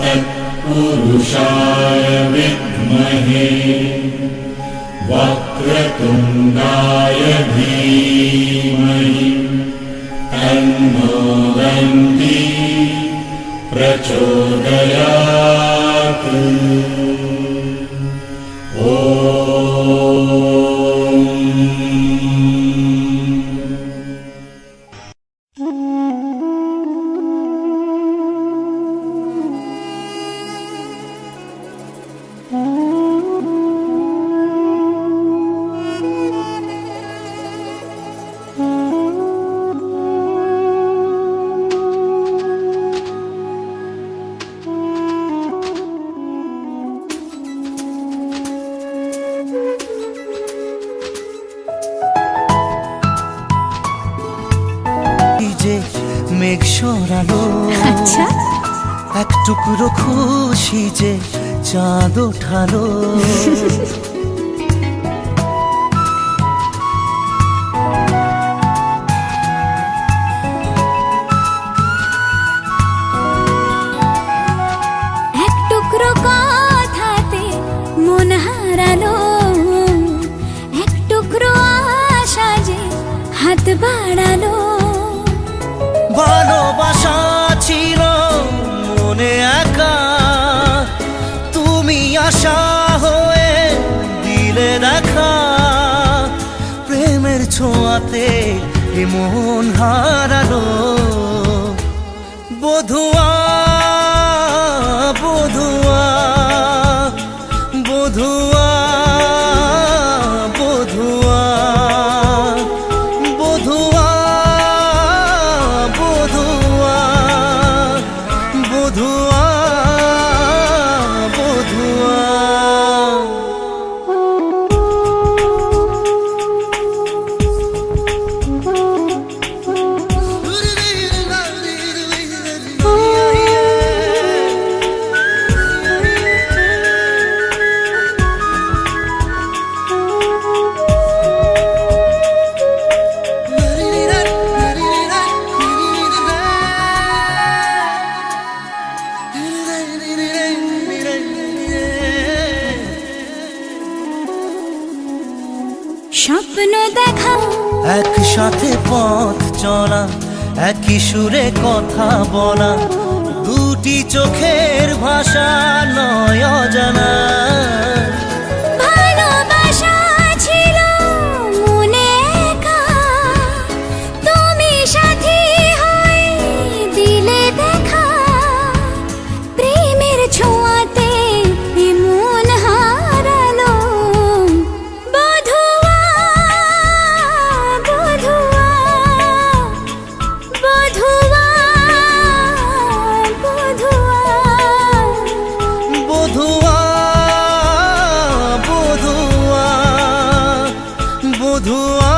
तत्पुरुषाय विद्महे वक्रतुण्डाय धीमहि तन्नो दन्ती प्रचोदयात्। মেঘ সরালো, আচ্ছা এক টুকরো খুশি যে চাঁদ ওঠালো। এক টুকরো কথাতে মন হারালো, এক টুকরো আশা যে হাত বাড়ালো। ভালোবাসা ছিল মনে একা, তুমি আশা হয়ে দিলে দেখা। প্রেমের ছোঁয়াতে এ মন হারালো। বধুয়া বধুয়া বধুয়া বধুয়া বধুয়া বধুয়া বধুয়া বধুয়া। স্বপ্ন দেখা, একসাথে পথ চলা, একই সুরে কথা বলা, দুটি চোখের ভাষা নয় অজানা। ভালোবাসা ছিল মনে একা, তুমি সাথী হয়ে দিলে দেখা। প্রেমের ছোঁয়াতে এ মন হারালো। বধুয়া বধুয়া বধুয়া বধুয়া বধুয়া বধুয়া বধুয়া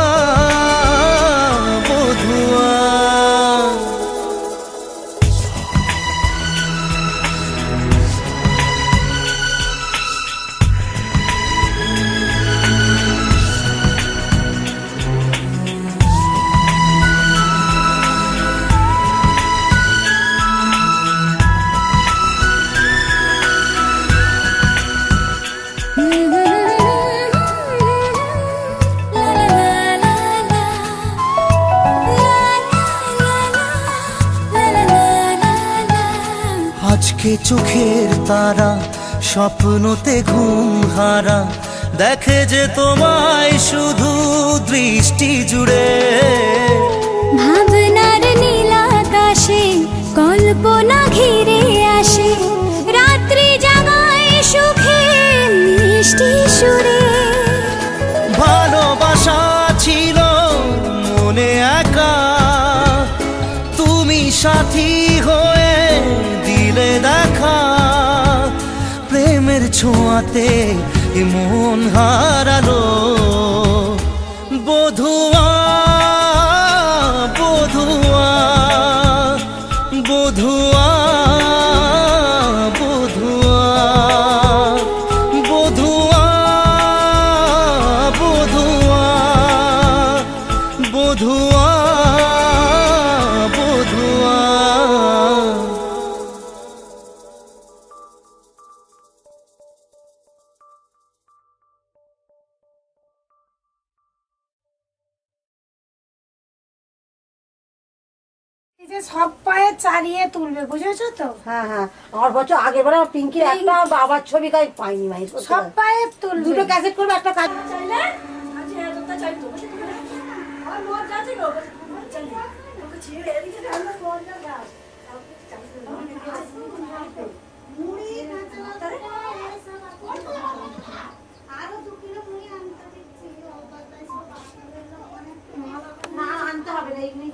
বধুয়া। আজকে চোখের তারা স্বপ্নতে ঘুম হারা, দেখে যে তোমায় শুধু দৃষ্টি জুড়ে। ভাবনার নীল আকাশে কল্পনা ঘিরে আসে, রাত্রি জাগায় সুখে মিষ্টি সুরে। ভালোবাসা ছিল মনে একা, তুমি সাথী হয়ে দিলে দেখা। প্রেমের ছোঁয়াতে এ মন হারালো। বধুয়া বধুয়া বধুয়া বধুয়া বধুয়া বধুয়া বধুয়া বধুয়া। এই যে সব পায়ে চালিয়ে তুলবে, বুঝেছো তো? হ্যাঁ হ্যাঁ, আমার বছর আগের বার পিঙ্কি একটা বাবার ছবি গায়ে পাইনি ভাই, সব পায়ে তুলবে। দুটো ক্যাসেট করবে, একটা কাজ না আনতে হবে না, এমনি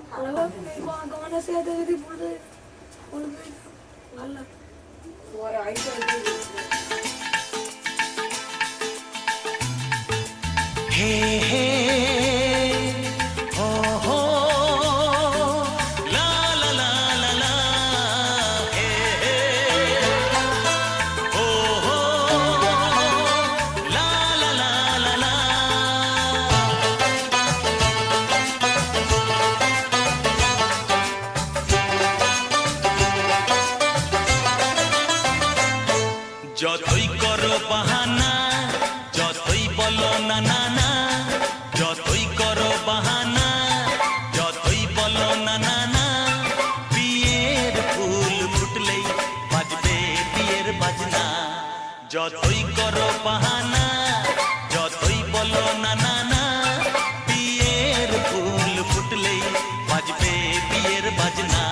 হে হে হো হো লা লা লা লা লা হে হে হো হো লা লা লা লা লা। যতই করো বাহানা, যতই বলো না না না, যতই করো বাহানা, যতই বলো না না না, বিয়ের ফুল ফুটলেই বাজবে বিয়ের বাজনা। যতই করো বাহানা, যতই বলো না না না, বিয়ের ফুল ফুটলেই বাজবে বিয়ের বাজনা।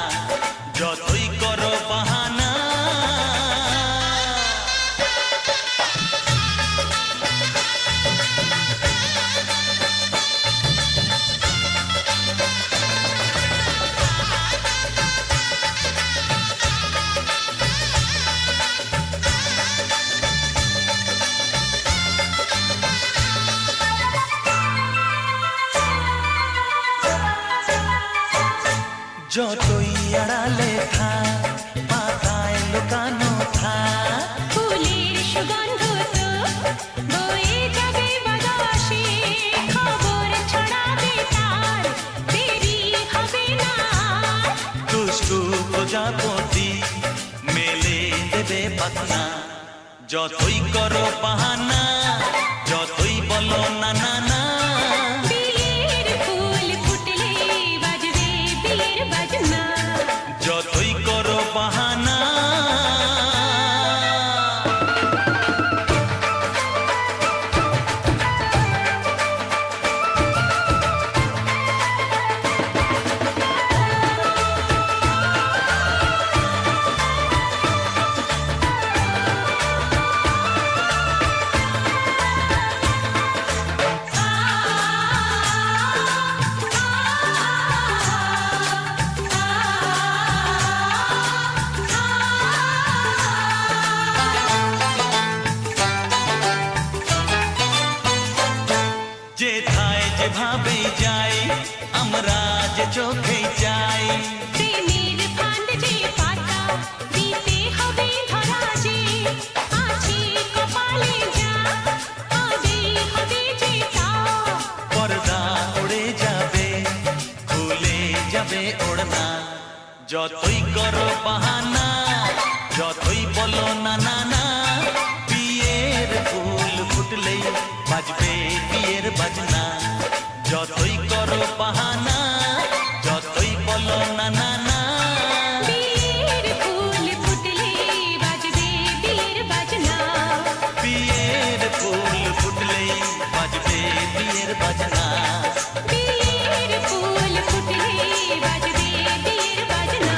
যতই করো বাহানা। যতই আড়ালে থাক, পাতায় লুকানো থাক, ফুলের সুগন্ধ তো বয়ে যাবে বাতাসে, খবর ছড়াবে তার, দেরি হবে না। দুষ্টু প্রজাপতি মেলে দেবে পাখনা। যতই করো বাহানা, যতই বলো না না না, বিয়ের ফুল ফুটলে বাজবে বিয়ের বাজনা। যতই করো বাহানা। যেথায় যেভাবে যাই, আমরা যে চোখে যাই, প্রেমের ফান্ড যে পাতা দিতে হবে ধরা যে, আছে কপালে যা আজই হবে যে তা। পর্দা উড়ে যাবে, খুলে যাবে ওড়না। যতই করো বাহানা, যতই বলো না না না, বিয়ের ফুল ফুটলেই বাজবে বিয়ের বাজনা। যতই করো বাহানা, যতই বলো না না না, বিয়ের ফুল ফুটলে বাজবে বিয়ের বাজনা। বিয়ের ফুল ফুটলেই বাজবে বিয়ের বাজনা। বিয়ের ফুল ফুটলে বাজবে বিয়ের বাজনা।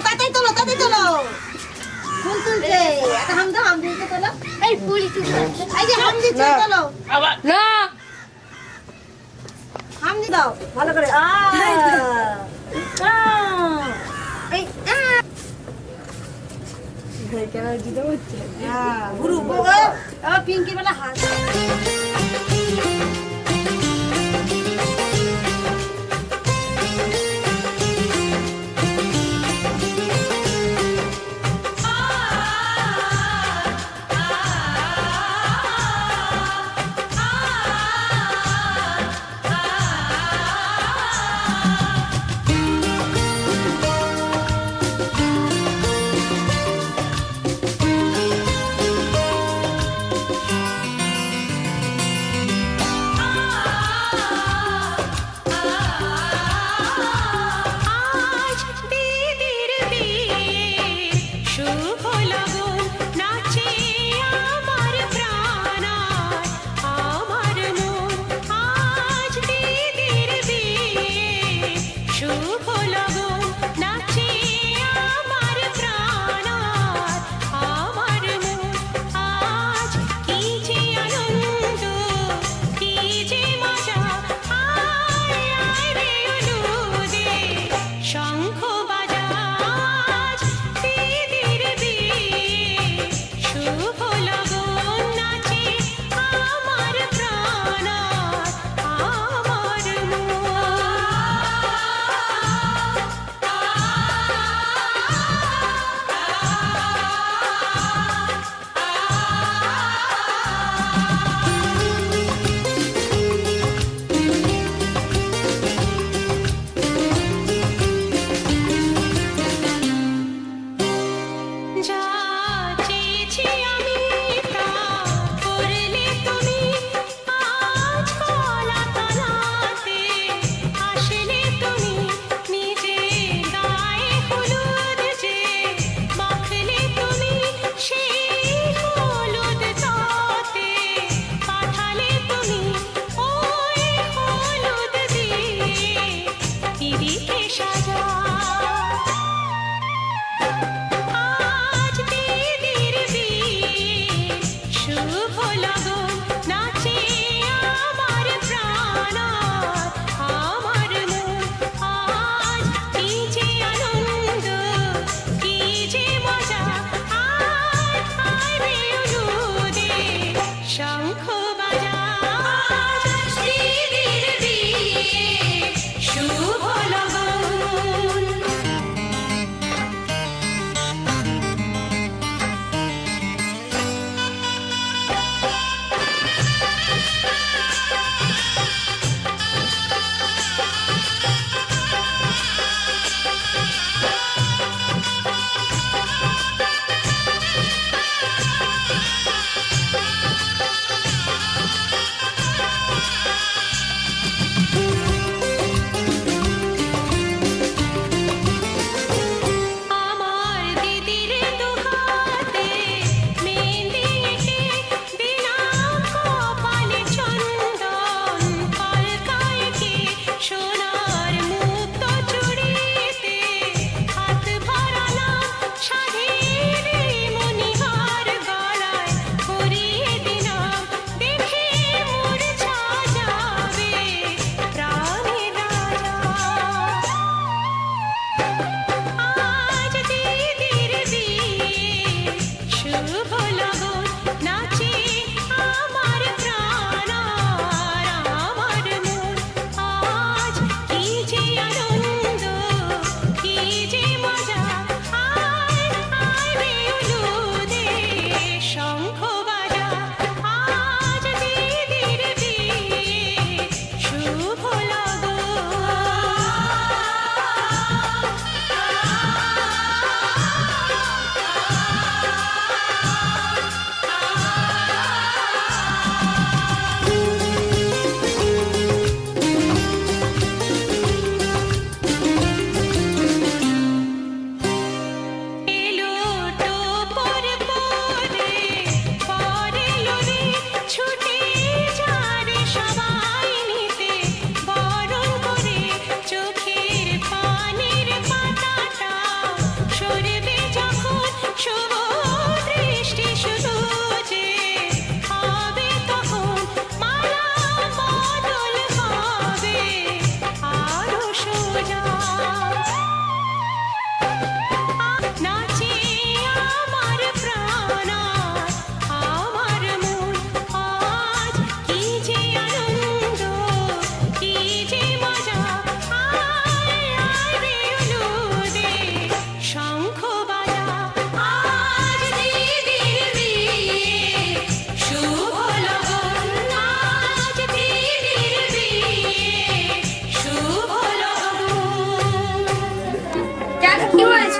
তাড়াতাড়ি তোলো, তাড়াতাড়ি তোলো, ফুল তুলছে, একটা হাম দাও, হাম দিতে তোলো, এই পুলি তুলতে এই যে হাম দিচ্ছে তোলো, না হাম দি দাও ভালো করে, এই গুরু পিঙ্কি বেলা হাত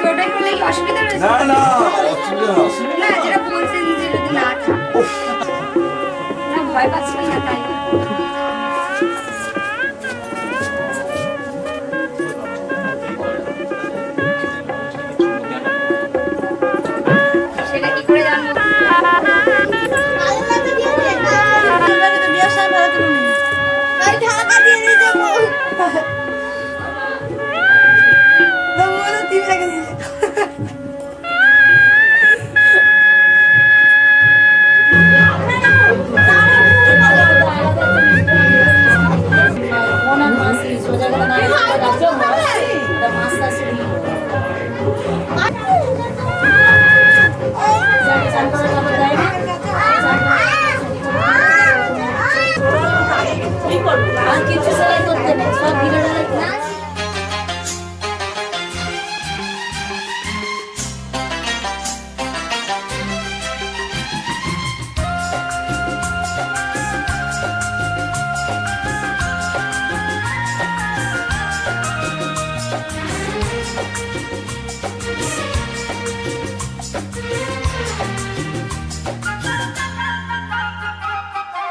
বলছি ওটাই করলে কি অসুবিধা রয়েছে? না না অসুবিধা না। না যেটা বলছেন যে যদি না থাকে। না ভয় পাচ্ছিলাম না তাই। সেটা কি করে জানবো?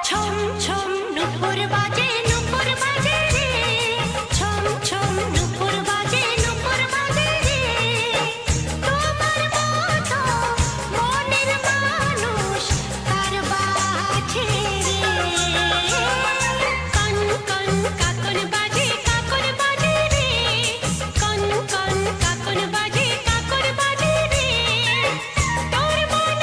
ছম ছম নুপুর বাজে রে ছম ছম নুপুর বাজে রে তোমার মতো মনের মানুষ কার বাছে রে কন কন কাকন বাজে রে কন কন কাকন বাজে রে তোর মন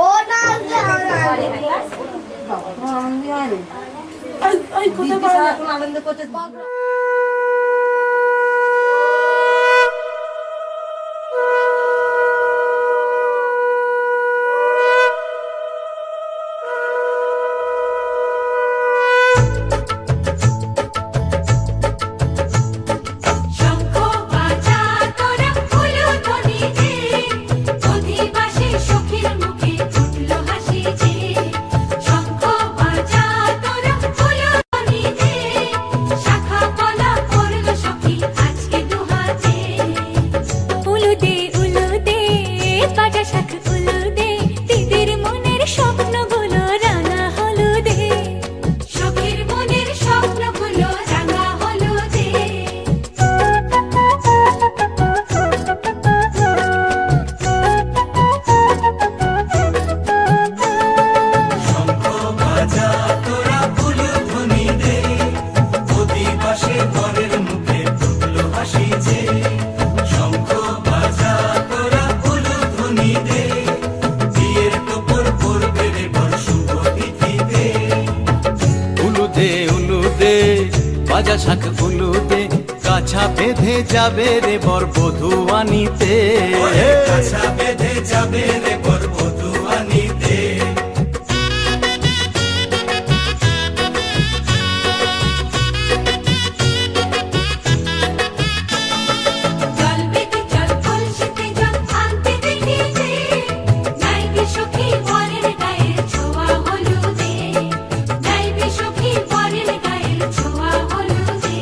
ও না আনন্দ করতে শঙ্খ বাজা তোরা উলুধ্বনি দে অধিবাসী সখীর মুখে ফুটলো হাসি যে শঙ্খ বাজা তোরা উলুধ্বনি দে শাখা কলা করলো সখী আজকে দুহাতে উলুদে বাজা শাখ উলুদে দিদির মনের স্বপ্নগুলো রাঙা হলুদে সখীর মনের স্বপ্নগুলো রাঙা হলুদে শঙ্খ বাজা তোরা উলুধ্বনি দে অধিবাসে ঘরের মুখে ফুটলো হাসি যে শঙ্খ বাজা তোরা উলুধ্বনি দে বিয়ের টোপর পড়বে রে বর শুভ তিথিতে উলুদে বাজা শাখ উলুদে কাছা বেঁধে যাবে রে বর বধূ আনিতে ওরে কাছা বেঁধে যাবে রে বর বধূ আনিতে জল বেঁধে জল কলসিতে জল আনতে দেখি যে নাইবে সখী বরের গায়ের ছোঁয়া হলুদে নাইবে সখী বরের গায়ের ছোঁয়া হলুদে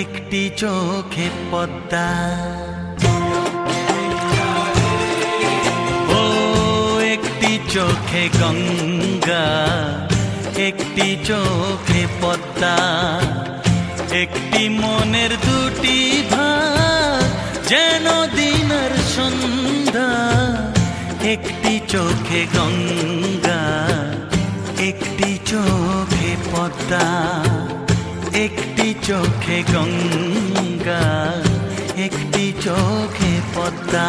একটি চোখে পদ্মা। ও একটি চোখে গঙ্গা, একটি চোখে পদ্মা, একটি মনের দুটি ভাগ যেন দিনের সন্ধ্যা। একটি চোখে গঙ্গা, একটি চোখে পদ্মা, একটি চোখে গঙ্গা, একটি চোখে পদ্মা।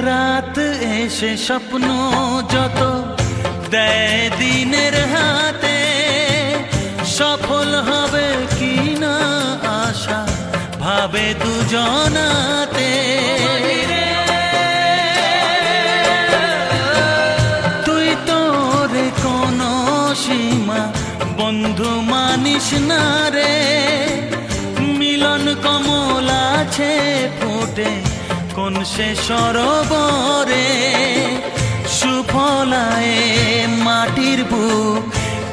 রাত এসে স্বপ্ন যত দেয় দিনের হাতে, সফল হবে কি না আশা ভাবে দুজনাতে। তুই তোরে কোনো সীমা বন্ধু মানিস না রে, মিলন কমল আছে ফুটে কোন সে সরোবরে। সুফলায় মাটির বুক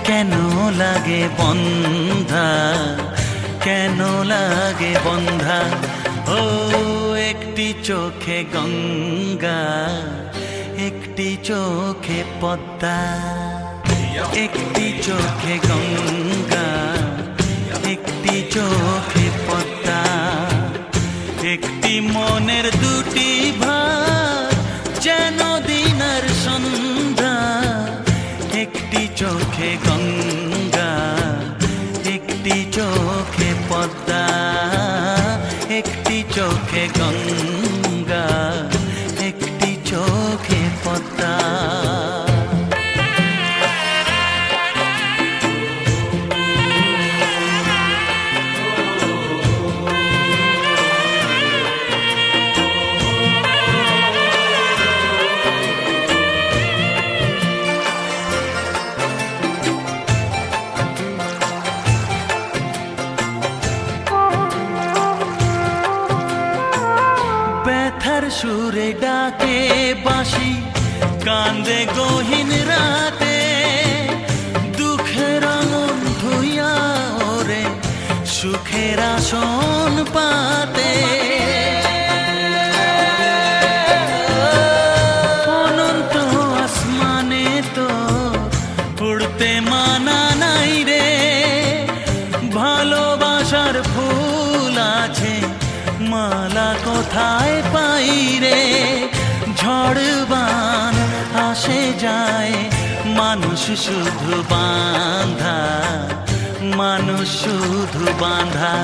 কেন লাগে বন্ধা, কেন লাগে বন্ধা। ও একটি চোখে গঙ্গা, একটি চোখে পদ্মা, একটি চোখে গঙ্গা, একটি চোখে পদ্মা, একটি মনের দুটি ভাগ যেন দিনের সন্ধ্যা। একটি চোখে গঙ্গা, একটি চোখে পদ্মা, একটি চোখে গঙ্গা, একটি চোখে পদ্মা। ব্যথার সুরে ডাকে বাঁশি, কান্দে গহীন রাতে, দুঃখের আঙুন ধুইয়া ওরে সুখের আসন পাতে। অনন্ত আসমানে তো উড়তে মানা নাই রে, ভালোবাসার ফুল আছে মালা কোথায় পাই রে। ঝড়বান আসে যায় মানুষ শুধু বাঁধা, মানুষ শুধু বাঁধা।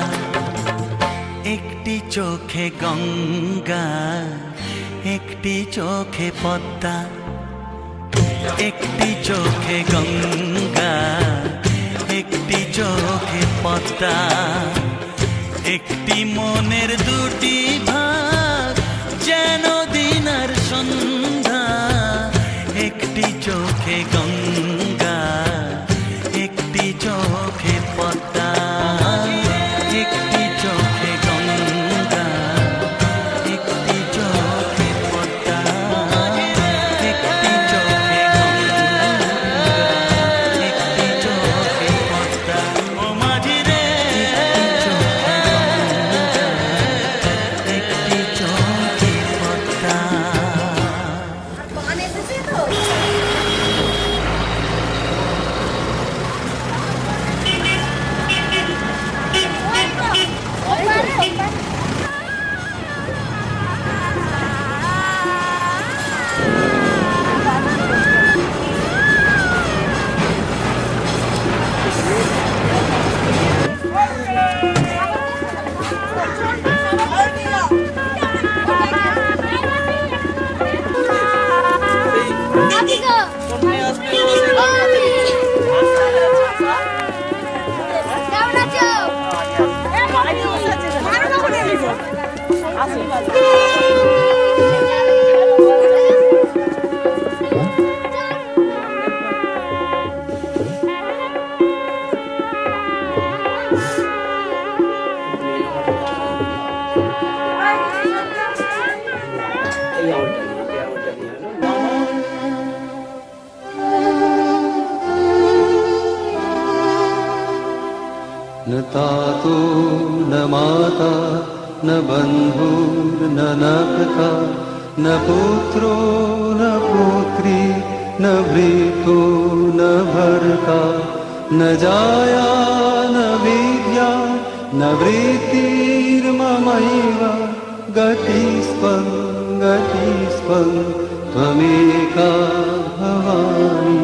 একটি চোখে গঙ্গা, একটি চোখে পদ্মা, একটি চোখে গঙ্গা, একটি চোখে পদ্মা, একটি মনের দুটি ভাগ যেন দিনের সন্ধ্যা। একটি চোখে গঙ্গা, একটি চোখে পদ্মা, একটি চোখে গঙ্গা, একটি চোখে পদ্মা, একটি চোখে গঙ্গা, একটি চোখে পদ্মা। ও মাঝি রে, একটি চোখে পদ্মা। গান এসেছে তো माता न बन्धुर्न पिता न पुत्रो न पुत्री न भृतो न भर्ता न जाया न विद्या न वृत्तिर्ममैव गतिस्त्वं त्वमेका भवानि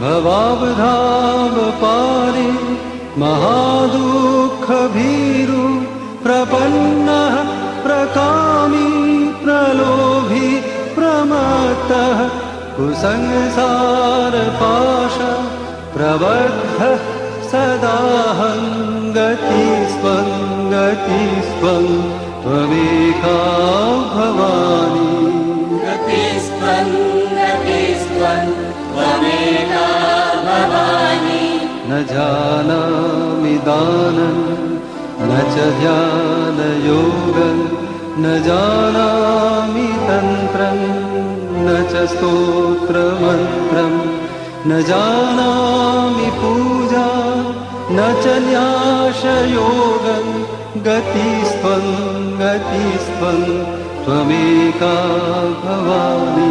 भवाब्धाव पारि महादुःखभीरु प्रपन्नः प्रकामी प्रलोभी प्रमत्तः कुसंसारपाश प्रबद्धः सदाहं गतिस्त्वं त्वमेका भवानि न जानामि दानं न च ध्यानयोगं न जानामि तन्त्रं न च स्तोत्रमन्त्रं न जानामि पूजा न च न्यासयोगं गतिस्त्वं त्वमेका भवानि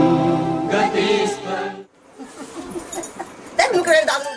মুখের দাদু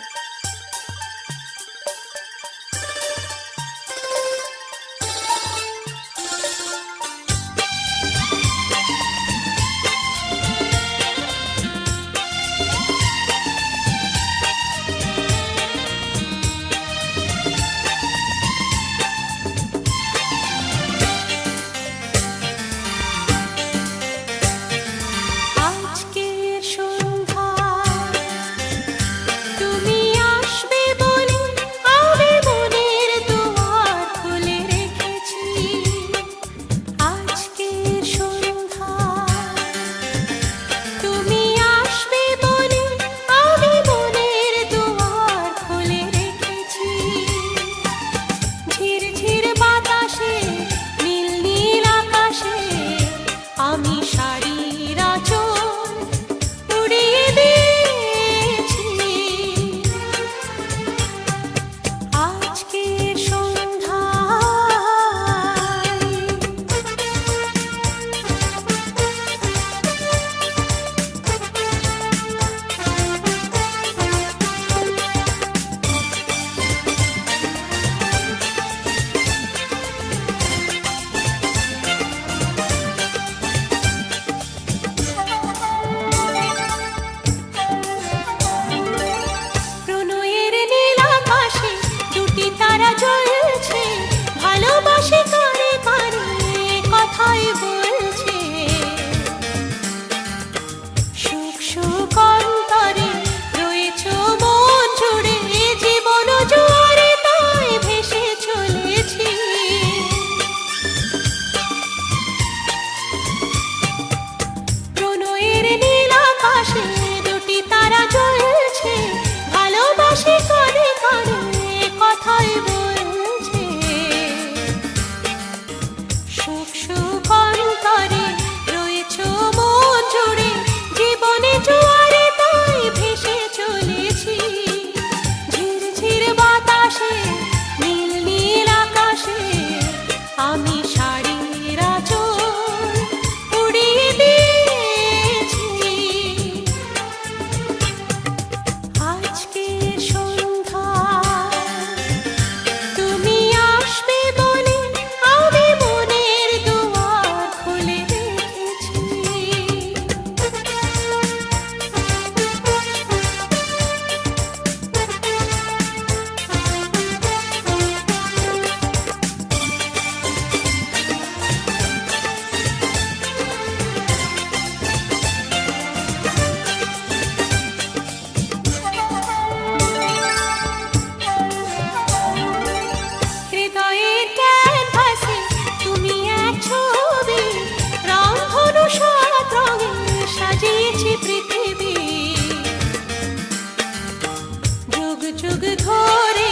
যুগ ধরে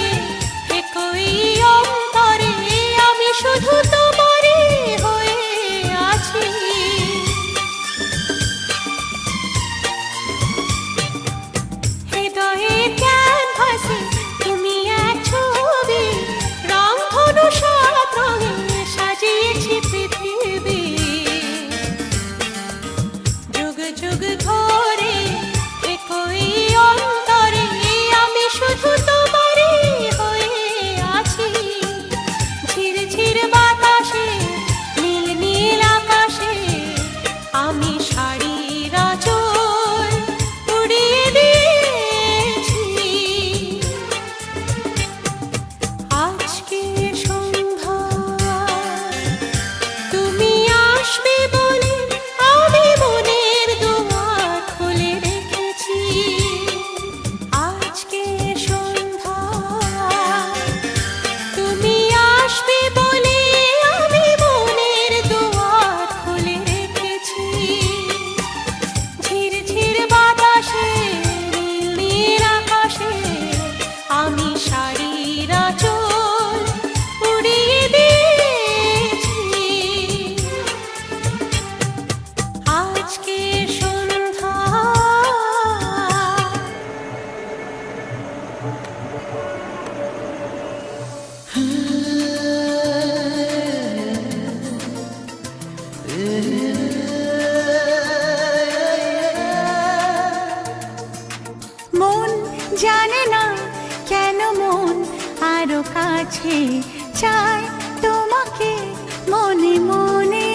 একই অন্তরে আমি শুধু তোমারই হয়ে আছি। হৃদয়ে ক্যানভাসে তুমি এক ছবি, রংধনু সাত রঙে সাজিয়েছি পৃথিবী। যুগ যুগ ধরে একই অন্তরে আমি শুধু তোমারই হয়ে আছি। ঝির ঝির বাতাসে নীল নীল আকাশে আমি শাড়ির আঁচল উড়িয়ে দিয়েছি। আজকে সন্ধ্যা তুমি আসবে বলে আমি মনের দুয়ার খুলে রেখেছি। আজকে সন্ধ্যা তুমি আসবে বলে আমি মনের দুয়ার খুলে রেখেছি। ঝির ঝির বাতাসে নীল নীল আকাশে আমি শাড়ির আঁচল উড়িয়ে দিয়েছি। আজকে সন্ধ্যা মন জানে না কেন মন আরো কাছে চায় তোমাকে মনে মনে।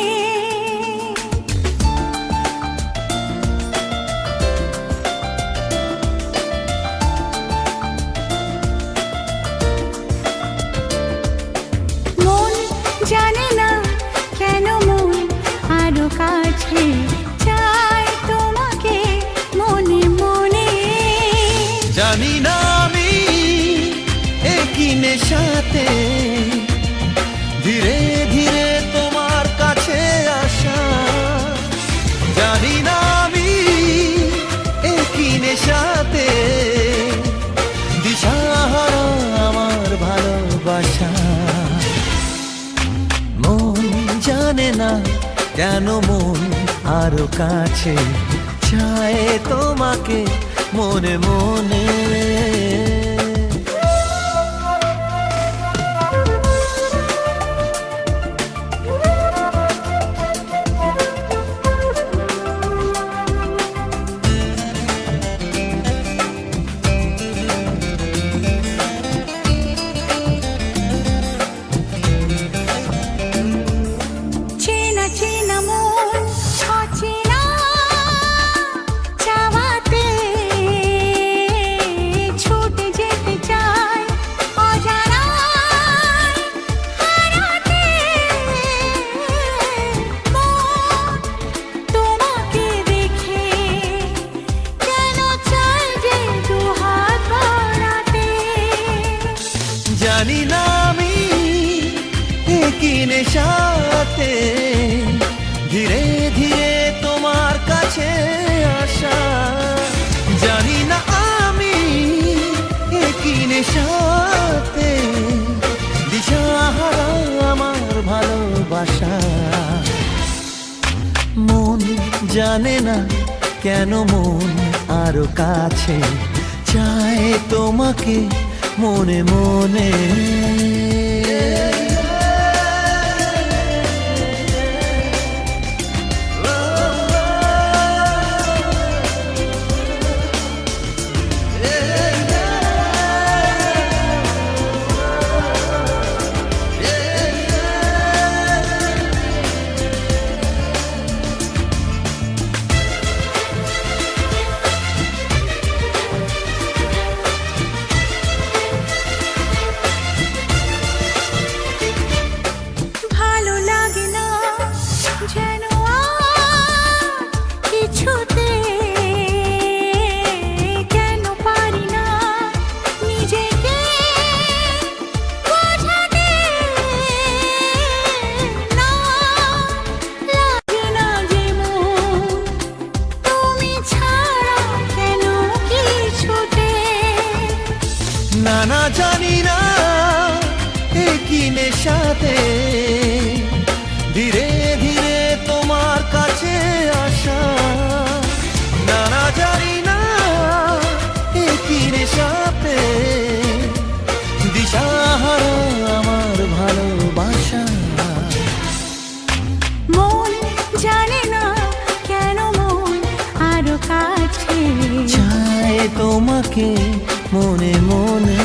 মন জানে না কেন মন আরো কাছে চায় তোমাকে মনে মনে। জানি না আমি একই নেশাতে ধীরে ধীরে তোমার কাছে আসা। জানি না আমি একই নেশাতে দিশাহারা আমার ভালোবাসা। মন জানে না কেন মন আরো কাছে চায় তোমাকে মনে মনে। চেনা চেনা মন অচেনা চাওয়াতে ছুটে যেতে চায় অজানায় হারাতে। মন তোমাকে দেখে কেন চায় যে দুহাত বাড়াতে। জানি না আমি একই নেশাতে ধীরে ধীরে তোমার কাছে আসা। জানি না আমি একই নেশাতে দিশাহারা আমার ভালোবাসা। মন জানে না কেন মন আরো কাছে চায় তোমাকে মনে মনে। না না জানি না এ কি নেশাতে ধীরে ধীরে তোমার কাছে আসা, না না জানি না এ কি নেশাতে দিশাহারা আমার ভালোবাসা। মন জানে না কেন মন আরো কাছে চায় তোমাকে মনে মনে।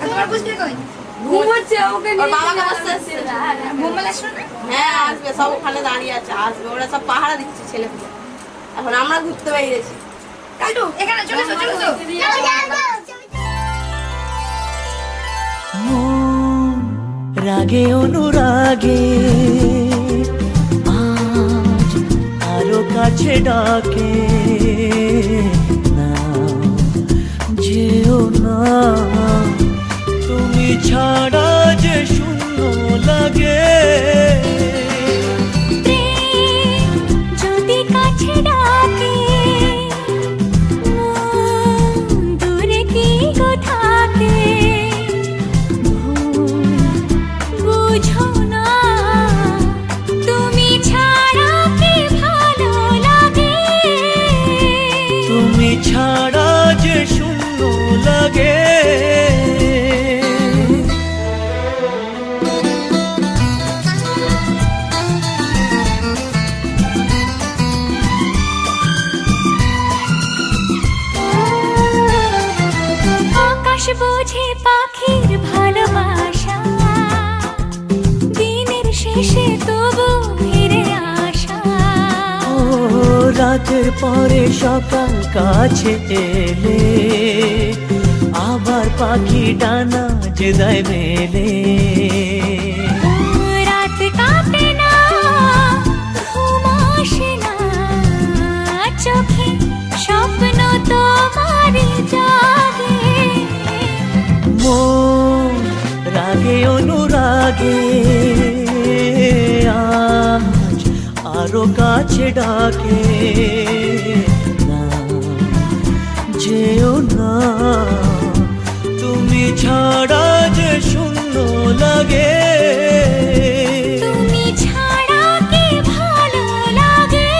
তোমার বুঝতে কই ঘুমোচ্ছে ওকে ওর নিয়ে বাবাকে বসতে আসছে। ঘুমালে শোনা হ্যাঁ আসবে, সব ওখানে দাঁড়িয়ে আছে, আসবে, ওরা সব পাহারা দিচ্ছে ছেলেপুলে। এখন আমরা ঘুরতে বেরিয়েছি। কালটু এখানে চলে এসো চলে এসো মন রাগে অনুরাগে আজ আরো কাছে ডাকে, না যেও না তুমি ছাড়া যে শূন্য লাগে। প্রেম যদি কাছে ডাকে মন দূরে কি গো থাকে বুঝো না তুমি ছাড়া কি ভালো লাগে। তুমি ছাড়া যে শূন্য লাগে। আকাশ বোঝে পাখির ভালোবাসা দিনের শেষে তবু ফিরে আসা। ও রাতের পরে সকাল কাছে এলে আবার পাখি ডানা যে দেয় মেলে। রাত কাটে না ঘুম আসে না চোখে স্বপ্ন তোমার জাগে। মন রাগে অনুরাগে আজ আরো কাছে ডাকে, না যেও না তুমি ছাড়া যে শূন্য লাগে। তুমি ছাড়া কি ভালো লাগে।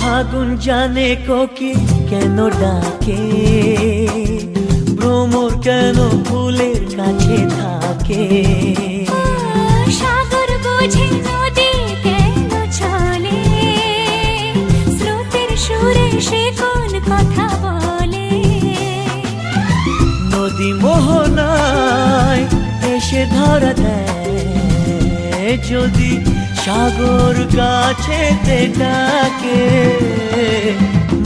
ফাগুন জানে কোকিল কেন ডাকে, ভ্রমর কেন ফুলের কাছে থাকে। সাগর বোঝে নদী কেন চলে স্রোতের সুরে সে কোন কথা বলে। নদী মোহনায় এসে ধরা দেয় যদি সাগর কাছেতে ডাকে।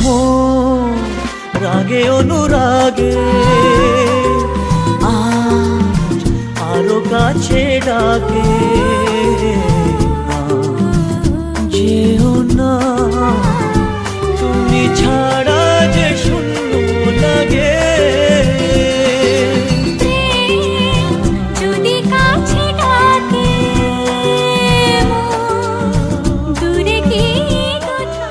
মন রাগে অনুরাগে আজ আরো কাছে ডাকে, না যেও না তুমি ছাড়া যে শূন্য লাগে। যদি কাছে ডাকে মন দূরে কি কথা।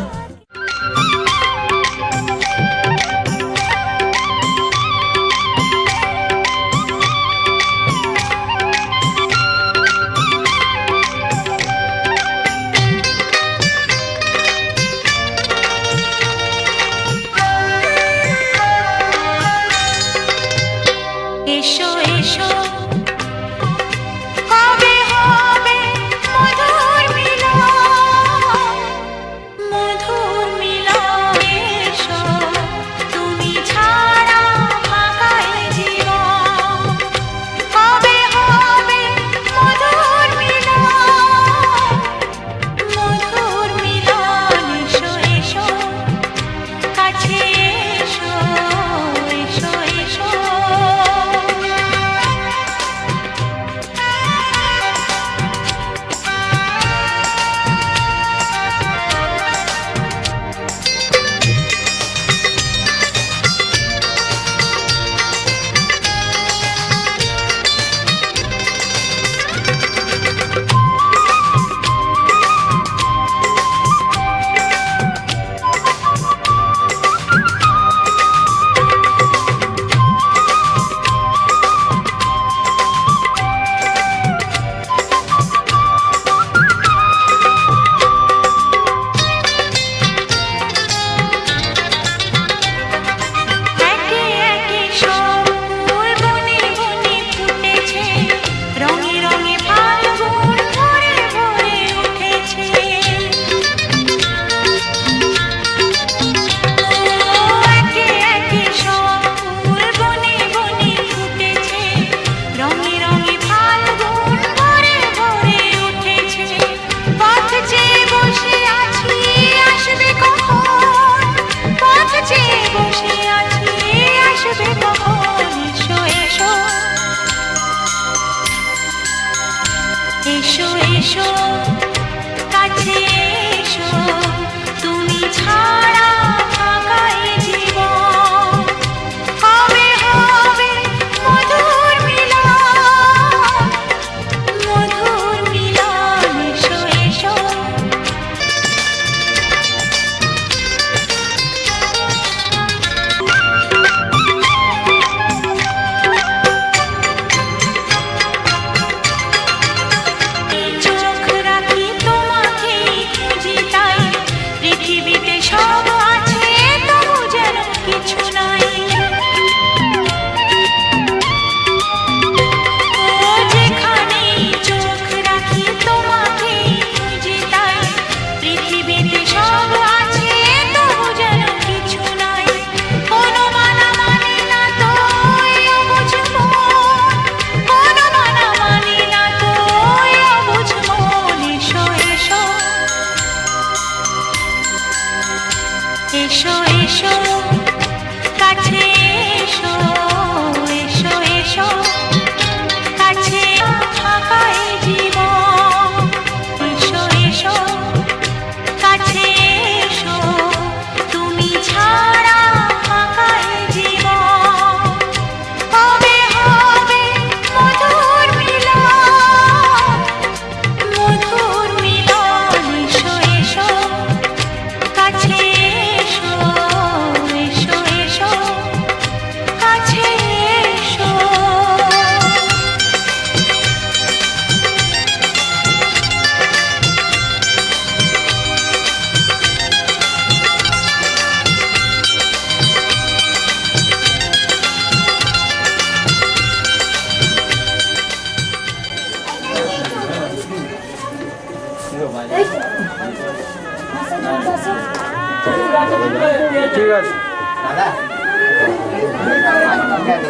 আছে। দাদা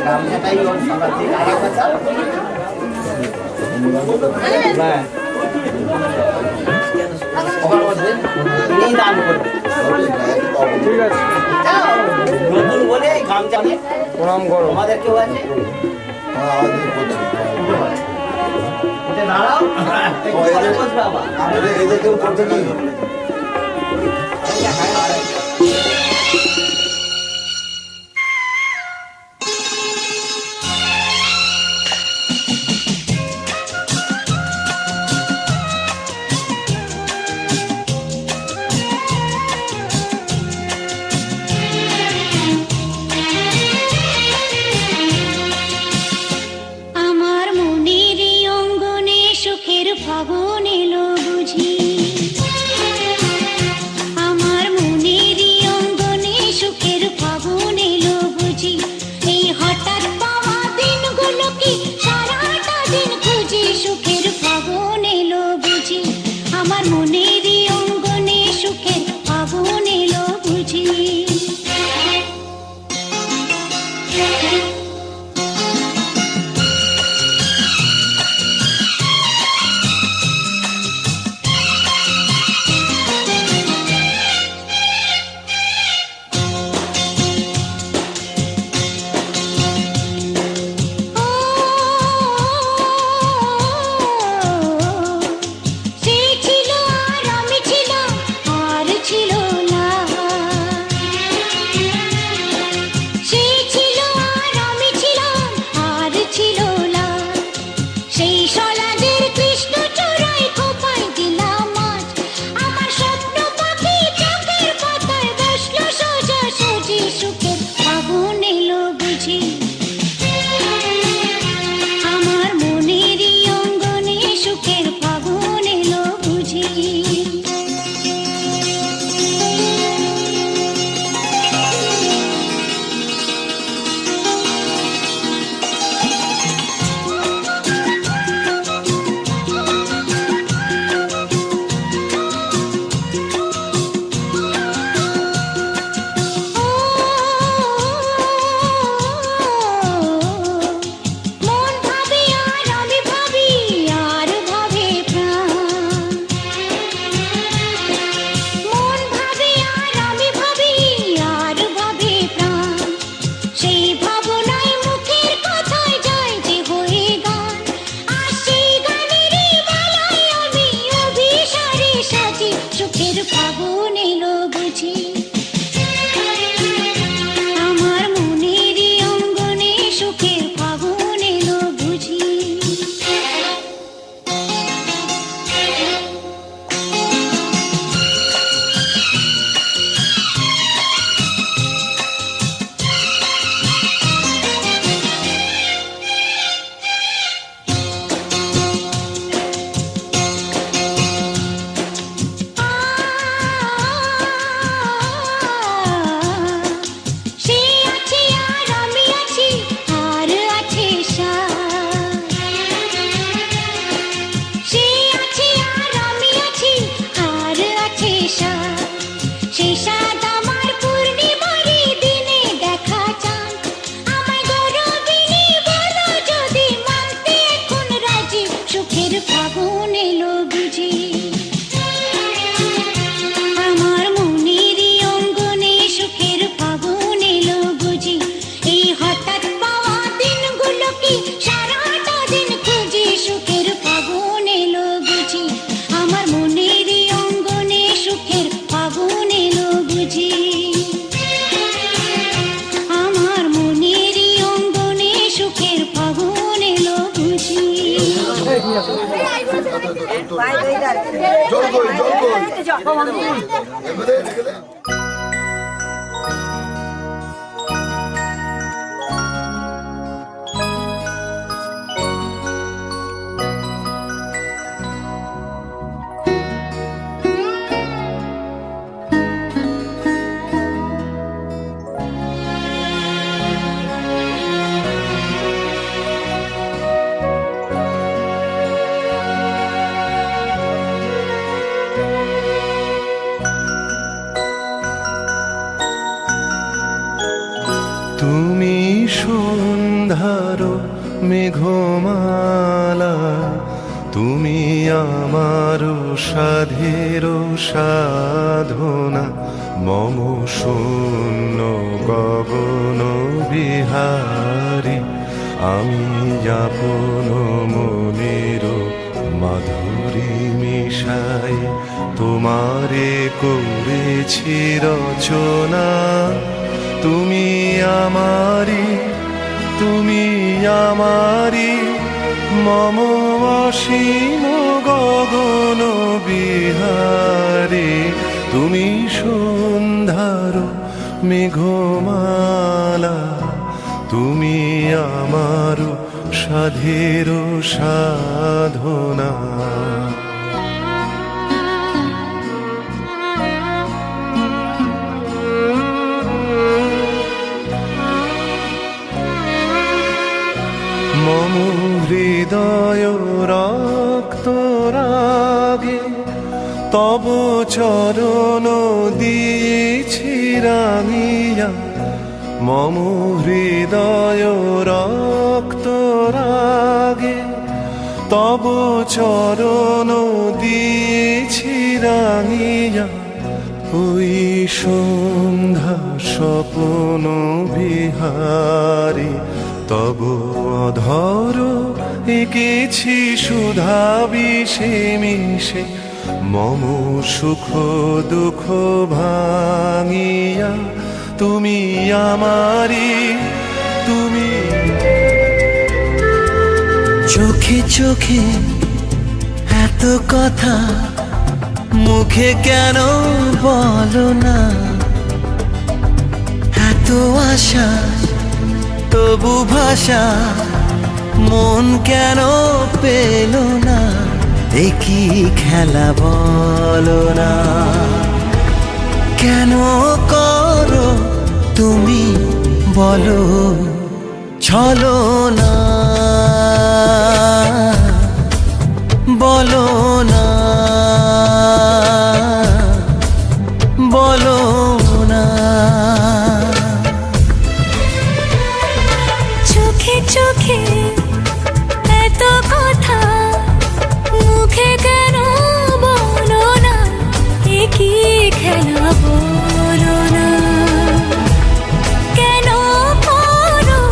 গামছাটাই ওর সবার থেকে আরেকবার দাও। ওখানে বসবে, তিনিই দান করবে। ঠিক আছে, নতুন বলে এই গামছা নিয়ে প্রণাম করো। আমাদের কেউ আছে উঠে দাঁড়াও, একটু পরে বসবে আবার। এদের কেউ করতে কি? আমার মনের অঙ্গনে সুখের ফাগুন এলো বুঝি, আমার মনের অঙ্গনে সুখের ফাগুন এলো বুঝি, এই হঠাৎ পাওয়া দিনগুলো কি সারাটা দিন খুঁজি, সুখের ফাগুন এলো বুঝি, আমার মনের অঙ্গনে সুখের ফাগুন এলো বুঝি। সে ছিল আর আমি ছিলাম, আর ছিল না। সে ছিল আর আমি ছিলাম, আর ছিল না। সেই সলাদের কৃষ্ণ চূড়ায় খোপায় দিলাম আজ, আমার স্বপ্ন পাখি চোখের পাতায় বসলো সোজা সুজি, সুখের ফাগুন এলো বুঝি, আমার মনের অঙ্গনে সুখের ফাগুন এলো বুঝি। মন ভাবে আর আমি ভাবি, আর ভাবে প্রাণ। মন ভাবে আর আমি ভাবি, আর ভাবে প্রাণ। সেই ভাবনায় মুখের কথায় যায় যে হয়ে গান, আর সেই গানেরই বেলায় আমি অভিসারে সাজি, সুখের ফাগুন এলো বুঝি, আমার মনের অঙ্গনে সুখের ফাগুন এলো বুঝি। সে আছে আর আমি আছি, আর আছে সাথ। সে আছে আর আমি আছি, আর আছে সাথ। সেই সাথ আমার পূর্ণিমারি দিনে দেখা চান, আমায় গৌরবিনী বলো যদি মানতে এখন রাজি, সুখের ফাগুন এলো বুঝি, আমার মনের অঙ্গনে সুখের ফাগুন এলো বুঝি, এই হঠাৎ পাওয়া দিনগুলো কি সারাটা দিন খুঁজি, সুখের ফাগুন এলো বুঝি, আমার মনের অঙ্গনে সুখের ফাগুন এলো বুঝি, আমার মনের অঙ্গনে সুখের ফাগুন এলো বুঝি। জল কই, জল কই। এবারে রেখে দে। তুমি সন্ধ্যার মেঘমালা, তুমি আমার সাধের সাধনা, মম শূন্য গগন বিহারী, আমি আপন মনের মাধুরী মিশাই তোমারে করেছি রচনা। তুমি আমারি, তুমি আমারি, মম অসীম গগন বিহারী, তুমি সন্ধ্যার মেঘমালা, তুমি আমার সাধের সাধনা। মম হৃদয় রক্ত রাগে তব চরণ দিয়েছি রাঙিয়া, মম হৃদয় রক্ত রাগে তব চরণ দিয়েছি রাঙিয়া, ওই সন্ধ্যা স্বপ্ন বিহারী, তব অধর এঁকেছি সুধা বিষে মিশে, মম সুখ দুঃখ ভাঙিয়া, তুমি আমারি, তুমি। চোখে চোখে এত কথা মুখে কেন বলো না, এত আশা তবু ভাষা মন কেন পেল না, একই খেলা বলো না, কেন করো তুমি বলো ছলো না, বলো না, বলো না। চোখে চোখে এত কথা মুখে কেন বলো না, একই খেলা বলো না, কেন করো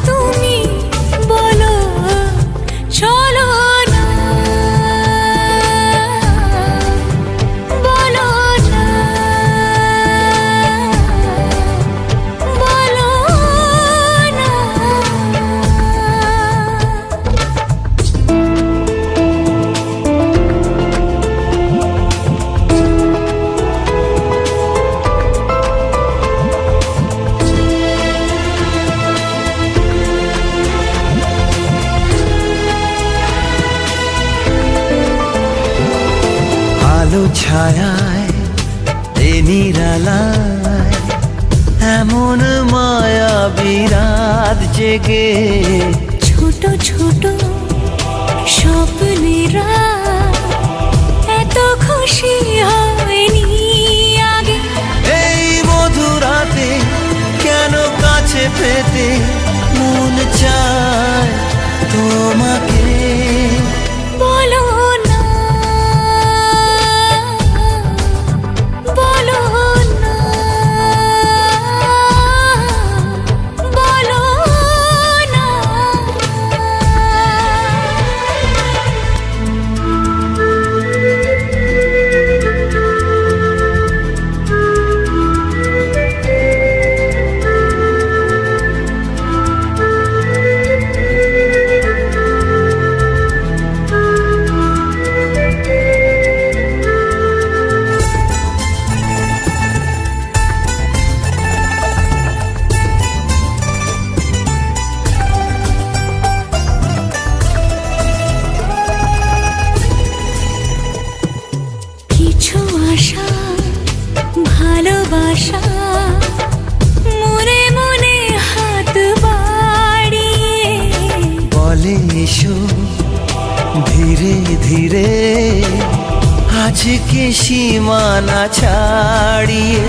তুমি বলো চলো না, বলো না, বলো না। আলো ছায়ায় এ নিরালায় এমন মায়া বিরাত জেগে, ছোট ছোট স্বপ্নেরা এত খুশি হয়নি আগে, এই মধুরাতে কেন কাছে পেতে মন চায় তোমাকে, বলো না, বলো না, বলো না। কিছু আশা ভালোবাসা মনে মনে হাত বাড়িয়ে বলে এসো ধীরে ধীরে আজকে সীমানা ছাড়িয়ে,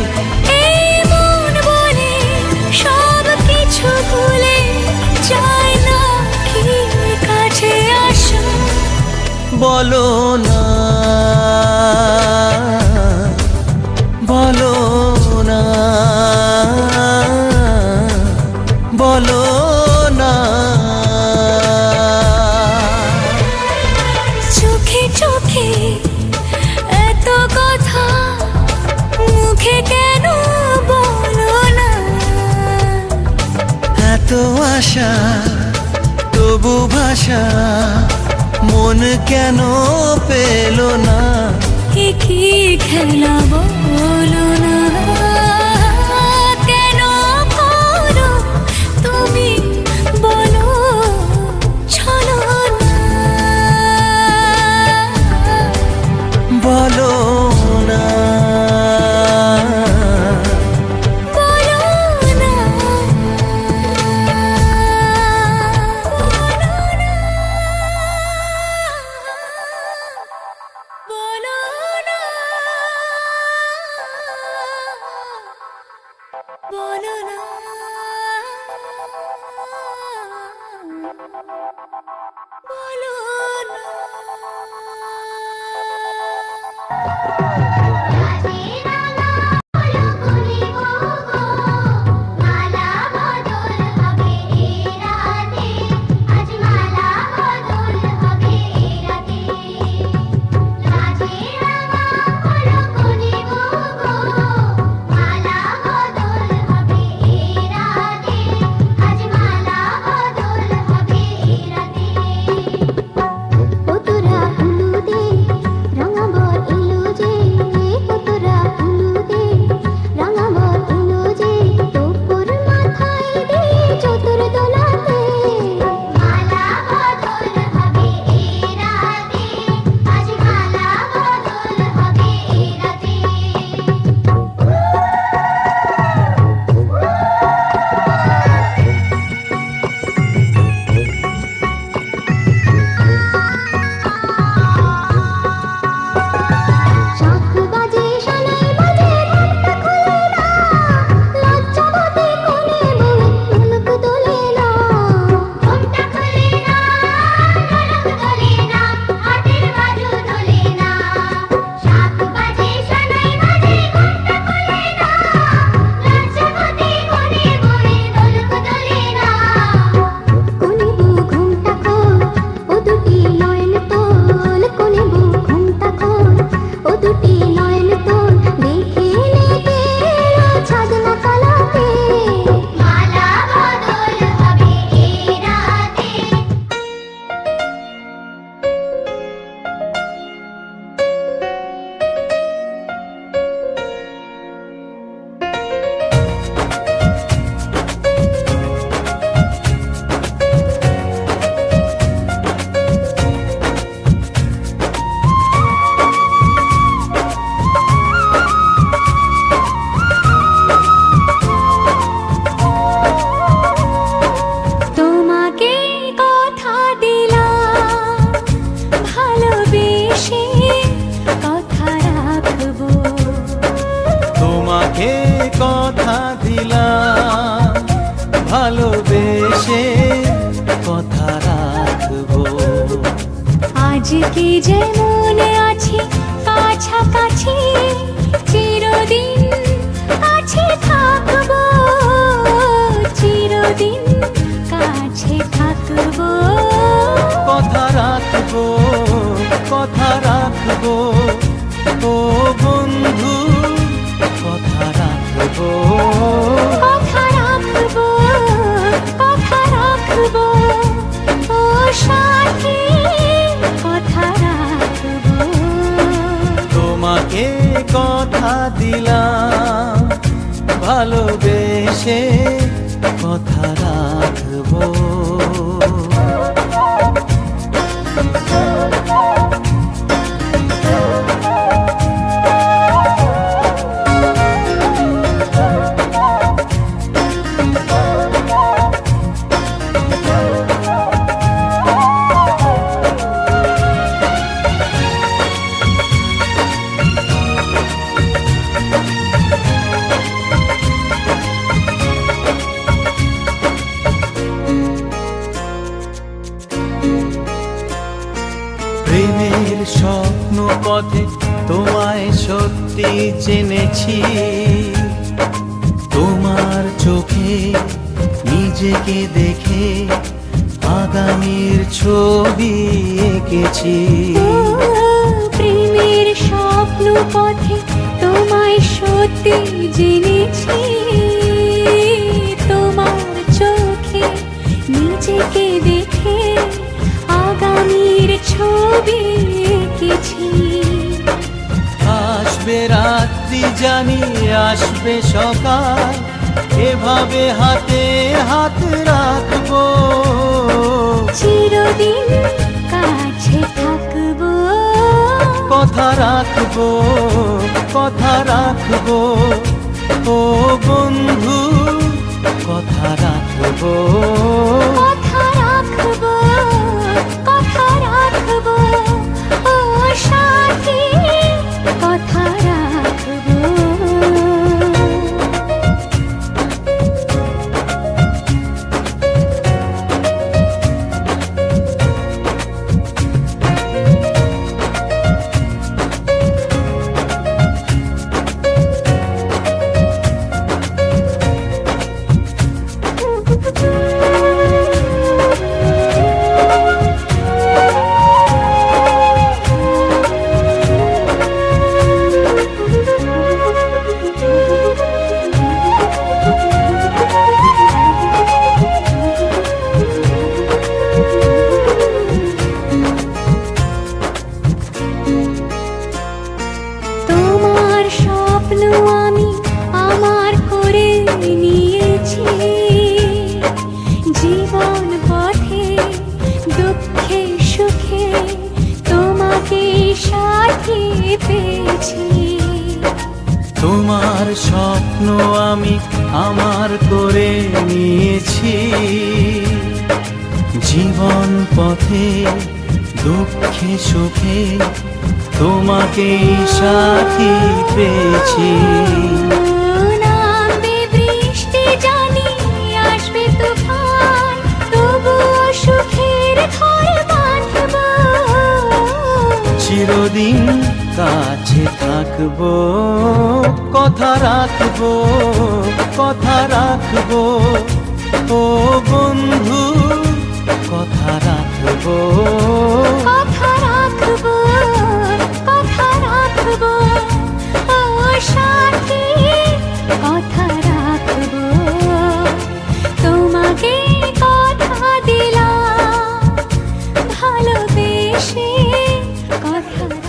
এই মন বলে সব কিছু বলো না, বলো না, বলো না। চোখে চোখে এত কথা মুখে কেন বলো না? এত আশা তবু ভাষা মন কেন পেল না? কি খেলা বলো না, কেন করো তুমি বলো চলো না, বলো না, বলো না, বলো না, বলো না, বলো না। কথা দিলাম ভালোবেসে কথা রাখবো। আজকে যেমন আছি কাছাকাছি চিরদিন কাছে থাকবো, চিরদিন কাছে থাকবো। কথা রাখবো, কথা রাখবো ও বন্ধু, কথা রাখবো, কথা রাখবো, কথা রাখবো ও সাথী, কথা রাখবো। তোমাকে কথা দিলাম ভালোবেসে কথা রাখবো। সত্যি জেনেছি তোমার চোখে নিজেকে দেখে আগামীর ছবি এঁকেছি। প্রেমের স্বপ্ন পথে তোমায় সত্যি জেনেছি, তোমার চোখে নিজেকে দেখে আগামীর ছবি এঁকেছি। আসবে রাত্রি জানি আসবে সকাল, এভাবে হাতে হাত রাখবো, চিরদিন কাছে থাকবো, কথা রাখবো, কথা রাখবো, ও বন্ধু কথা রাখবো, কথা রাখবো, কথা রাখবো, ও সাথী কথা রাখবো। তোমার স্বপ্ন আমি আমার করে নিয়েছি, জীবন পথে দুঃখে সুখে তোমাকে সাথী পেয়েছি। তোমার স্বপ্ন আমি আমার করে নিয়েছি, জীবন পথে দুঃখে সুখে তোমাকে সাথী পেয়েছি। নামবে বৃষ্টি জানি আসবে তুফান, তবুও সুখের ঘর বাঁধব, চিরদিন কাছে থাকবো, কথা রাখবো, কথা রাখবো, ও বন্ধু কথা রাখবো, কথা রাখবো, কথা রাখবো, ও সাথী কথা রাখবো। তোমাকে কথা দিলাম ভালোবেসে কথা রাখবো।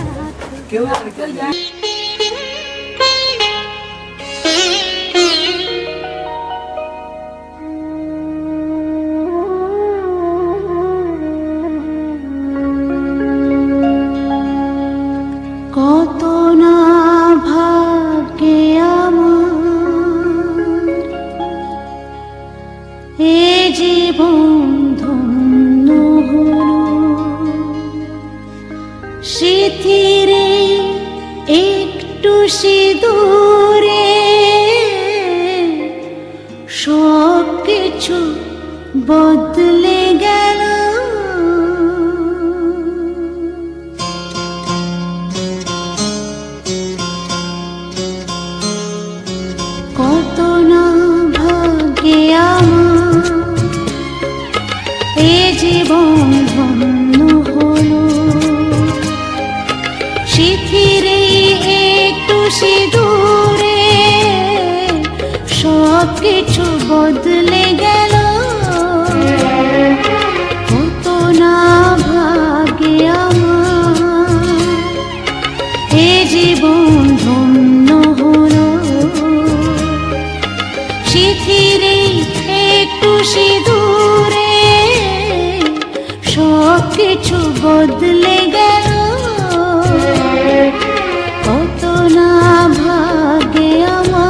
কত না ভাগ্যে আমার এ জীবন ধন্য হলো, স্মৃতিরে একটু সিঁদুরে সব কিছু বদলে গেল। কত না ভাগ্যে আমার এ জীবন ধন্য হলো, স্মৃতিরে একটু সিঁদুরে সব কিছু বদলে গেল। কত না ভাগ্যে আমার এ জীবন ধন্য হলো, স্মৃতিরে একটু সিঁদুরে সব কিছু বদলে গেল। কত না ভাগ্যে আমার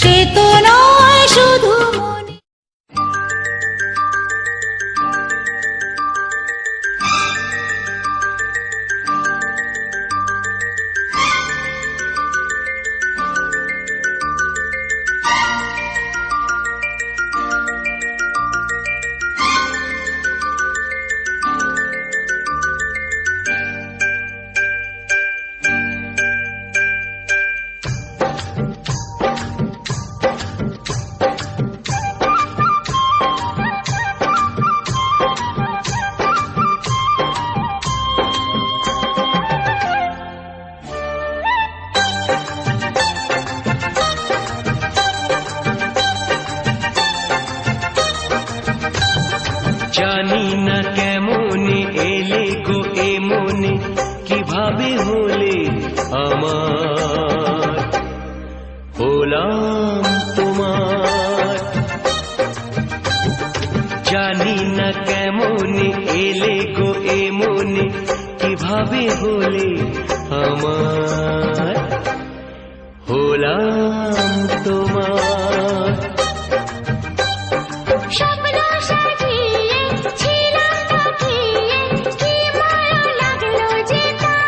সে তো নয় শুধু মনে। জানি না কেমনে এলে গো এ মনে, কিভাবে হলে আমার, হলাম তোমার। জানি না কেমনে এলে গো এ মনে, কিভাবে হলে আমার, হলাম তোমার। স্বপ্ন সাজিয়ে ছিলাম তাকিয়ে, কি মায়া লাগলো যে তার।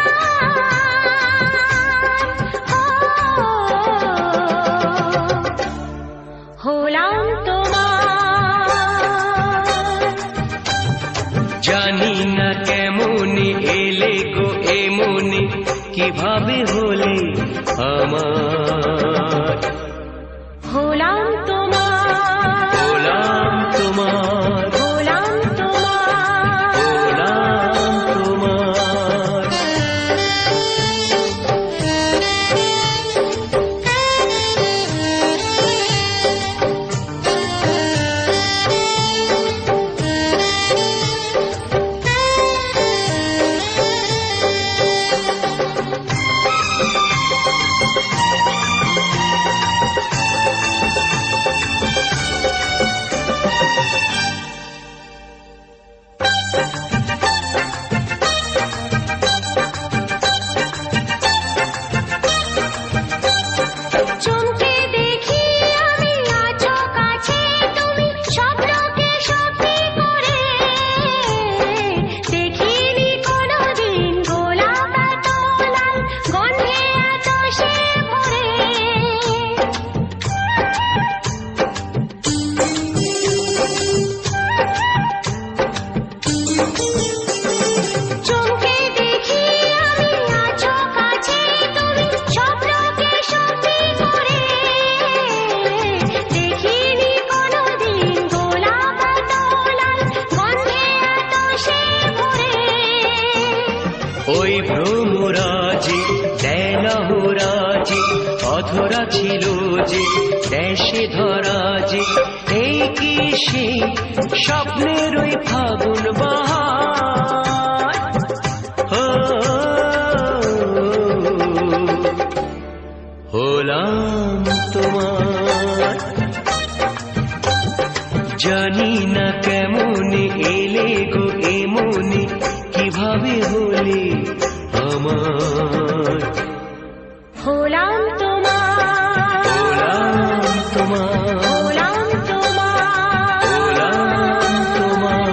হলাম তোমার। জানি না কেমনে এলে গো এ মনে, কিভাবে হলে আমার, হলাম তোমার। হলাম তোমার, হলাম তোমার। হলাম তোমার। চমকে দেখি আমি আছো কাছে তুমি, স্বপ্নকে সত্যি করে। দেখিনি কোনোদিন গোলাপ এত লাল, গন্ধে এত সে ভরে। চমকে দেখি আমি আছো কাছে তুমি, স্বপ্নকে সত্যি করে। দেখিনি কোনোদিন গোলাপ এত লাল, গন্ধে এত সে ভরে। ওই ভ্রমরাজে দেলহরাজে অধরা ছিল যে, দেশে ধরা যে, এই কি সে স্বপ্নের ওই ফাগুন বাহার। হলাম তোমার। জানি না কেমনে এলে গো এ মনে, কিভাবে হলে আমার, হলাম তোমার। হলাম তোমার, হলাম তোমার। হলাম তোমার।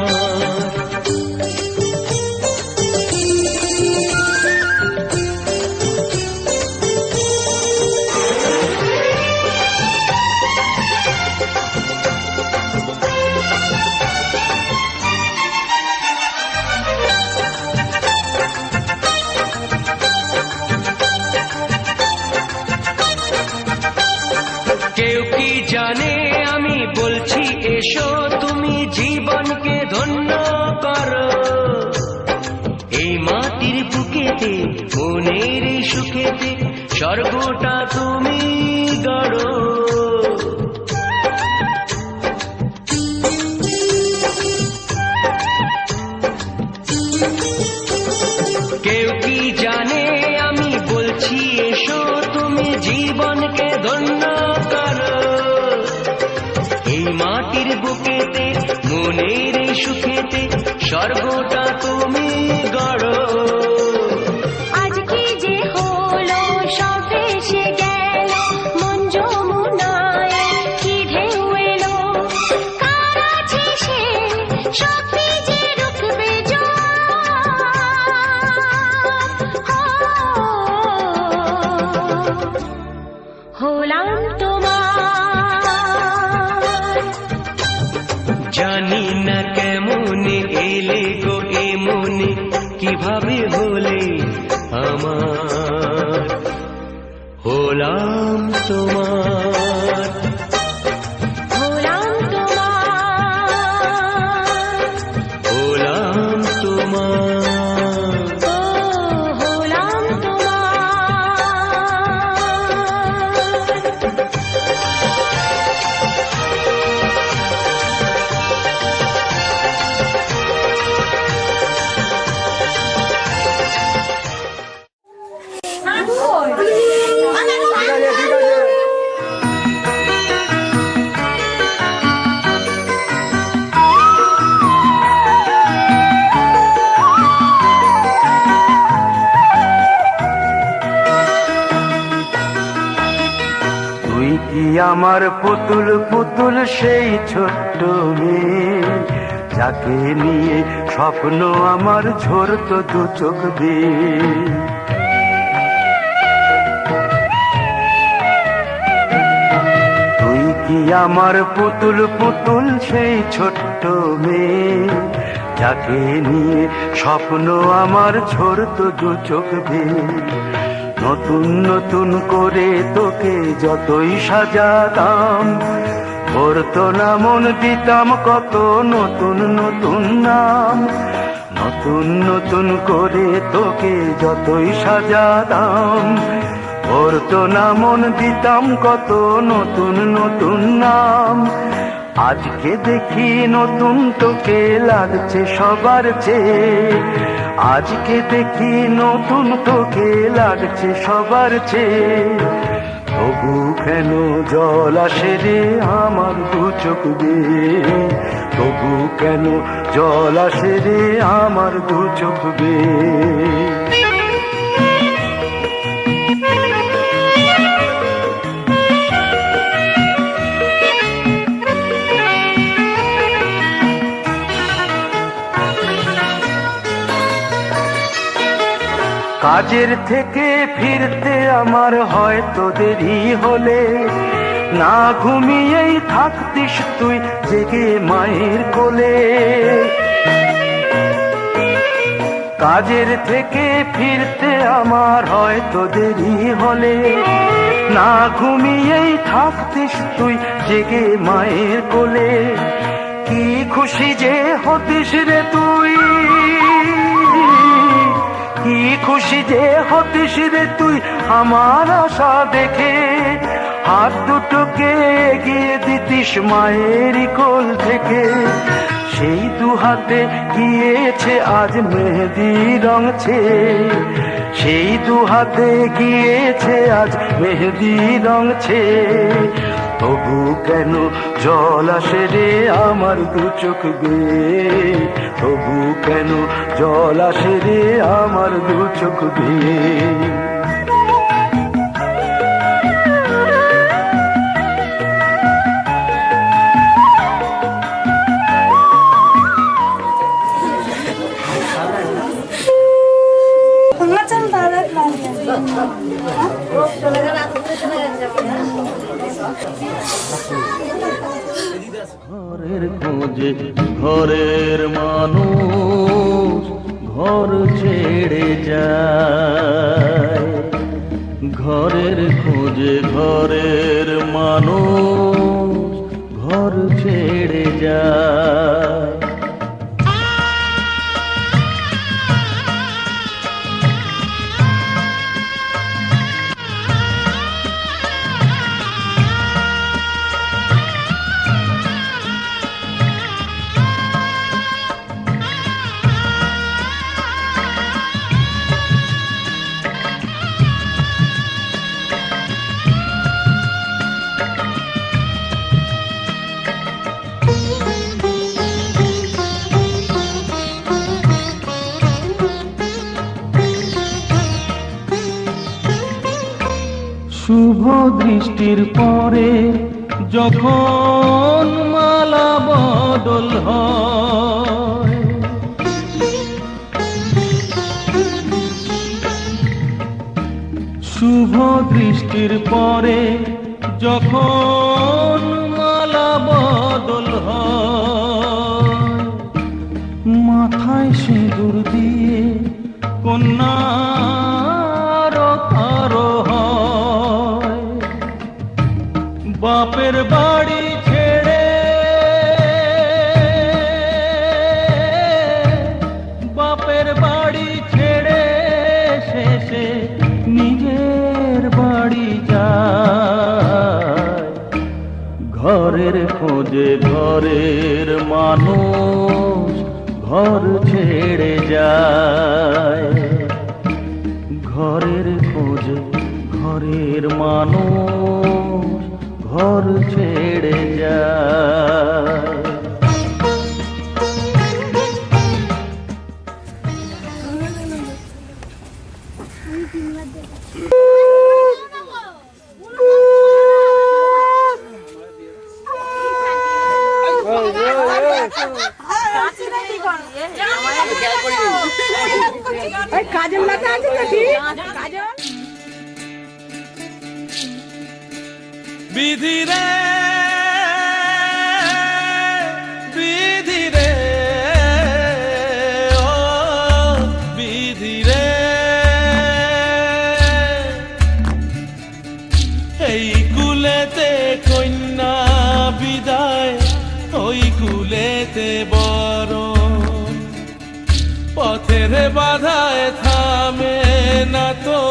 কেউ কি জানে আমি বলছি এসো, তুমি জীবনকে ধন্য করো। এই মাটির বুকেতে মনের সুখেতে স্বর্গটা তুমি গড়ো। কেউ কি জানে আমি বলছি এসো, তুমি জীবনকে ধন্য করো। এই মাটির বুকেতে মনের সুখেতে স্বর্গটা তুমি গড়ো। আজ কি যে হলো সব এসে গেল, মন যমুনা এভাবে হলে আমার হলাম তোমার, হলাম তোমার, হলাম তোমার। ও হলাম তোমার। তুই কি আমার পুতুল পুতুল সেই ছোট্ট মেয়ে, যাকে নিয়ে স্বপ্ন আমার ঝরতো দু চোখ বেয়ে। তুই কি আমার পুতুল পুতুল সেই ছোট্ট মেয়ে, যাকে নিয়ে স্বপ্ন আমার ঝরতো দু চোখ বেয়ে। নতুন নতুন করে তোকে যতই সাজাতাম, ভরতো না মন, দিতাম কত নতুন নতুন নাম। নতুন নতুন করে তোকে যতই সাজাতাম, ভরতো না মন, দিতাম কত নতুন নতুন নাম। আজকে দেখি নতুন তোকে লাগছে সবার চেয়ে, আজকে দেখি নতুন তোকে লাগছে সবার চেয়ে। তবু কেন জল আসে রে আমার দু চোখ বেয়ে, তবু কেন জল আসে রে আমার দু চোখ বেয়ে। কাজের থেকে ফিরতে আমার হয়তো দেরি হলে, না ঘুমিয়েই থাকতিস তুই জেগে মায়ের কোলে। কাজের থেকে ফিরতে আমার হয়তো দেরি হলে, না ঘুমিয়েই থাকতিস তুই জেগে মায়ের কোলে। কি খুশি যে হতিস রে তুই, কি খুশি যে হতিস রে তুই আমার আশা দেখে। হাত দুটোকে এগিয়ে দিতিস মায়েরই কোল থেকে, সেই দু হাতে গিয়েছে আজ মেহেদি রং ছেয়ে। সেই দু হাতে গিয়েছে আজ মেহেদি রং ছেয়ে। তবু কেন জল আসে রে আমার দু চোখ বেয়ে, তবু কেন জল আসে রে আমার দু চোখ বেয়ে। ঘরের খোঁজে ঘরের মানুষ ঘর ছেড়ে যায়, ঘরের খোঁজে ঘরের মানুষ ঘর ছেড়ে যায়। শুভ দৃষ্টির পরে যখন মালা বদল হয়, শুভ দৃষ্টির পরে যখন মালা বদল হয়, মাথায় সিঁদুর দিয়ে বাড়ি ছেড়ে বাপের বাড়ি ছেড়ে শেষে নিজের বাড়ি যায় ঘরের খোঁজে ঘরের মানুষ ঘর ছেড়ে যায় ঘরের খোঁজে ঘরের মানুষ ঘর ছেড়ে যায় কাজল মাথা আছে তো ঠিক কাজল বিধি রে বিধি রে ও বিধি রে এই কুলেতে কন্যা বিদায় ওই কুলেতে বরণ পথের বাধায় থামে না তো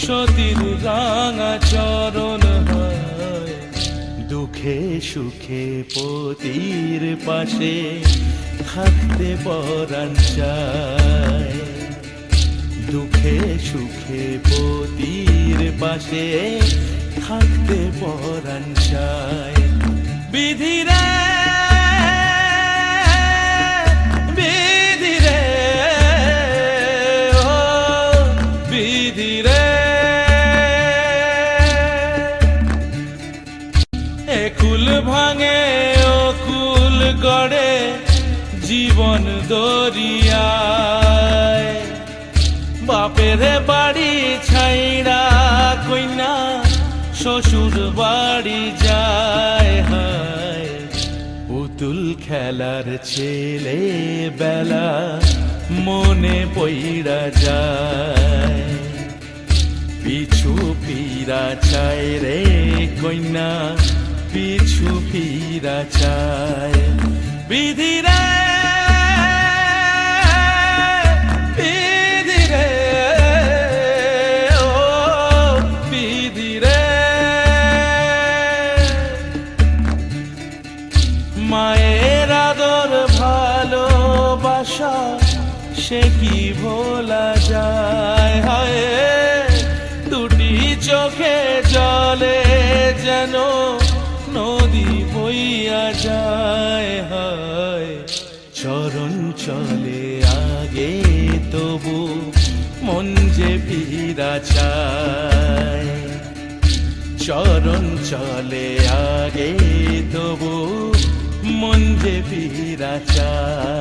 সতীর রাঙা চরণ হয় দুঃখে সুখে পতির পাশে থাকতে পরাণ চায় দুঃখে সুখে পতির পাশে থাকতে পরাণ চায় বিধি রে বিধি রে ও বিধি রে একুল ভাঙে ও কুল গড়ে জীবন দরিয়ায় বাপের বাড়ি ছাইড়া কইনা শ্বশুর বাড়ি যায় হায় পুতুল খেলার ছেলে বেলা মনে পইড়া যায় পিছু ফিরা চায় রে কইনা পিছু ফিরা চায় বিধি রে বিধি রে ও বিধি রে মায়ের আদর ভালোবাসা সে কি ভোলা যায় হায় দুটি চোখে জলে যেন নদী বইয়া যায় হায় চরণ চলে আগে তবু মন যে ফিরা চায় চরণ চলে আগে তবু মন যে ফিরা চায়